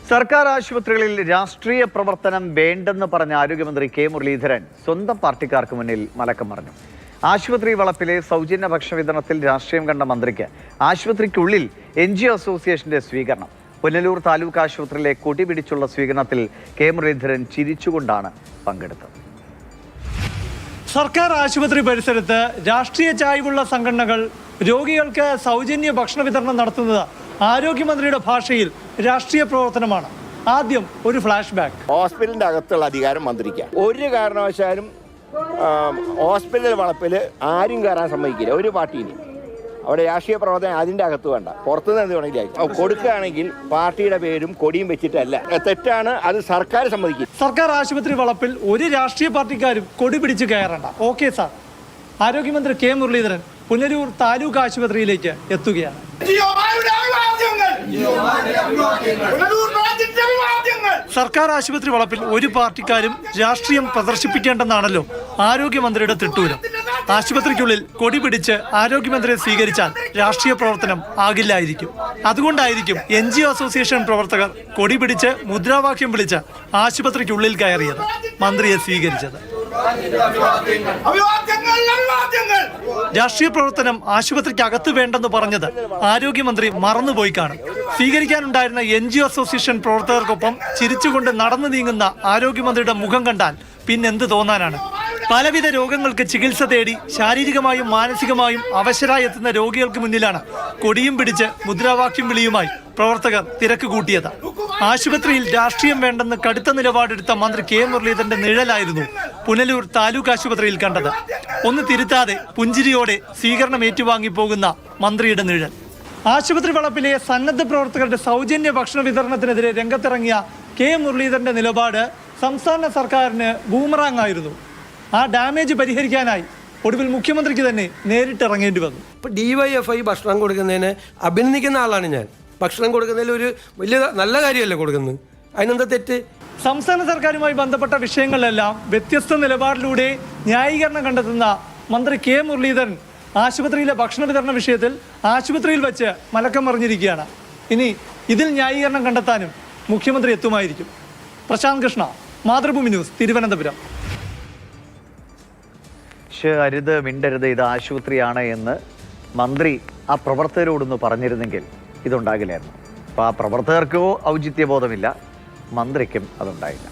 സർക്കാർ ആശുപത്രികളിൽ രാഷ്ട്രീയ പ്രവർത്തനം വേണ്ടെന്ന് പറഞ്ഞ ആരോഗ്യമന്ത്രി കെ മുരളീധരൻ സ്വന്തം പാർട്ടിക്കാർക്ക് മുന്നിൽ മലക്കം പറഞ്ഞു. ആശുപത്രി വളപ്പിലെ സൗജന്യ ഭക്ഷണ വിതരണത്തിൽ രാഷ്ട്രീയം കണ്ട മന്ത്രിക്ക് ആശുപത്രിക്കുള്ളിൽ NGO അസോസിയേഷന്റെ സ്വീകരണം. പുനലൂർ താലൂക്ക് ആശുപത്രിയിലെ കൊടി പിടിച്ചുള്ള സ്വീകരണത്തിൽ കെ മുരളീധരൻ ചിരിച്ചുകൊണ്ടാണ് പങ്കെടുത്തത്. സർക്കാർ ആശുപത്രി പരിസരത്ത് രാഷ്ട്രീയ ചായ്വുള്ള സംഘടനകൾ രോഗികൾക്ക് സൗജന്യ ഭക്ഷണ വിതരണം നടത്തുന്നത് ആരോഗ്യമന്ത്രിയുടെ ഭാഷയിൽ രാഷ്ട്രീയ പ്രവർത്തനമാണ്. ആദ്യം ഒരു ഫ്ലാഷ് ബാക്ക്. ഹോസ്പിറ്റലിന്റെ അകത്തുള്ള അധികാരം മന്ത്രിക്കാം. ഒരു കാരണവശാലും ഹോസ്പിറ്റൽ വളപ്പിൽ ആരും കയറാൻ സമ്മതിക്കില്ല. ഒരു പാർട്ടിയിൽ അവിടെ രാഷ്ട്രീയ പ്രവർത്തനം അതിൻ്റെ അകത്ത് വേണ്ട, പുറത്തുനിന്ന് എന്ത് വേണമെങ്കിലും കൊടുക്കുകയാണെങ്കിൽ പാർട്ടിയുടെ പേരും കൊടിയും വെച്ചിട്ടല്ല. തെറ്റാണ്, അത് സർക്കാർ സമ്മതിക്കും. സർക്കാർ ആശുപത്രി വളപ്പിൽ ഒരു രാഷ്ട്രീയ പാർട്ടിക്കാരും കൊടി പിടിച്ച് കയറണ്ട. Okay sir. ആരോഗ്യമന്ത്രി കെ മുരളീധരൻ പുനലൂർ താലൂക്ക് ആശുപത്രിയിലേക്ക് എത്തുകയാണ്. സർക്കാർ ആശുപത്രി വളപ്പിൽ ഒരു പാർട്ടിക്കാരും രാഷ്ട്രീയം പ്രദർശിപ്പിക്കേണ്ടെന്നാണല്ലോ ആരോഗ്യമന്ത്രിയുടെ തിട്ടൂരം. ആശുപത്രിക്കുള്ളിൽ കൊടി പിടിച്ച് ആരോഗ്യമന്ത്രിയെ സ്വീകരിച്ചാൽ രാഷ്ട്രീയ പ്രവർത്തനം ആകില്ലായിരിക്കും. അതുകൊണ്ടായിരിക്കും NGO അസോസിയേഷൻ പ്രവർത്തകർ കൊടി പിടിച്ച് മുദ്രാവാക്യം വിളിച്ച് ആശുപത്രിക്കുള്ളിൽ കയറിയത്, മന്ത്രിയെ സ്വീകരിച്ചത്. രാഷ്ട്രീയ പ്രവർത്തനം ആശുപത്രിക്കകത്ത് വേണ്ടെന്ന് പറഞ്ഞത് ആരോഗ്യമന്ത്രി മറന്നുപോയി കാണും. സ്വീകരിക്കാനുണ്ടായിരുന്ന NGO അസോസിയേഷൻ പ്രവർത്തകർക്കൊപ്പം ചിരിച്ചുകൊണ്ട് നടന്നു നീങ്ങുന്ന ആരോഗ്യമന്ത്രിയുടെ മുഖം കണ്ടാൽ പിന്നെന്ത് തോന്നാനാണ്? പലവിധ രോഗങ്ങൾക്ക് ചികിത്സ തേടി ശാരീരികമായും മാനസികമായും അവശരായി എത്തുന്ന രോഗികൾക്ക് മുന്നിലാണ് കൊടിയും പിടിച്ച് മുദ്രാവാക്യം വിളിയുമായി പ്രവർത്തകർ തിരക്ക് കൂട്ടിയത്. ആശുപത്രിയിൽ രാഷ്ട്രീയം വേണ്ടെന്ന് കടുത്ത നിലപാടെടുത്ത മന്ത്രി കെ മുരളീധരന്റെ നിഴലായിരുന്നു പുനലൂർ താലൂക്ക് ആശുപത്രിയിൽ കണ്ടത്. ഒന്ന് തിരുത്താതെ പുഞ്ചിരിയോടെ സ്വീകരണം ഏറ്റുവാങ്ങി പോകുന്ന മന്ത്രിയുടെ നിഴൽ. ആശുപത്രി വളപ്പിലെ സന്നദ്ധ പ്രവർത്തകരുടെ സൗജന്യ ഭക്ഷണ വിതരണത്തിനെതിരെ രംഗത്തിറങ്ങിയ കെ മുരളീധരന്റെ നിലപാട് സംസ്ഥാന സർക്കാരിന് ബൂമറാങ് ആയിരുന്നു. ആ ഡാമേജ് പരിഹരിക്കാനായി ഒടുവിൽ മുഖ്യമന്ത്രിക്ക് തന്നെ നേരിട്ടിറങ്ങേണ്ടി വന്നു. ഇപ്പോൾ DYFI ഭക്ഷണം കൊടുക്കുന്നതിന് അഭിനന്ദിക്കുന്ന ആളാണ് ഞാൻ. ഭക്ഷണം കൊടുക്കുന്നതിൽ ഒരു വലിയ നല്ല കാര്യമല്ലേ കൊടുക്കുന്നത്, അതിനെന്താ തെറ്റ്? സംസ്ഥാന സർക്കാരുമായി ബന്ധപ്പെട്ട വിഷയങ്ങളിലെല്ലാം വ്യത്യസ്ത നിലപാടിലൂടെ ന്യായീകരണം കണ്ടെത്തുന്ന മന്ത്രി കെ മുരളീധരൻ ആശുപത്രിയിലെ ഭക്ഷണ വിതരണ വിഷയത്തിൽ ആശുപത്രിയിൽ വെച്ച് മലക്കം മറിഞ്ഞിരിക്കുകയാണ്. ഇനി ഇതിൽ ന്യായീകരണം കണ്ടെത്താനും മുഖ്യമന്ത്രി എത്തുമായിരിക്കും. പ്രശാന്ത് കൃഷ്ണ, മാതൃഭൂമി ന്യൂസ്, തിരുവനന്തപുരം. അരുത്, മിണ്ടരുത്, ഇത് ആശുപത്രിയാണ് എന്ന് മന്ത്രി ആ പ്രവർത്തകരോടൊന്ന് പറഞ്ഞിരുന്നെങ്കിൽ ഇതുണ്ടാകില്ലായിരുന്നു. അപ്പോൾ ആ പ്രവർത്തകർക്കോ ഔചിത്യബോധമില്ല, മന്ത്രിക്കും അതുണ്ടായില്ല.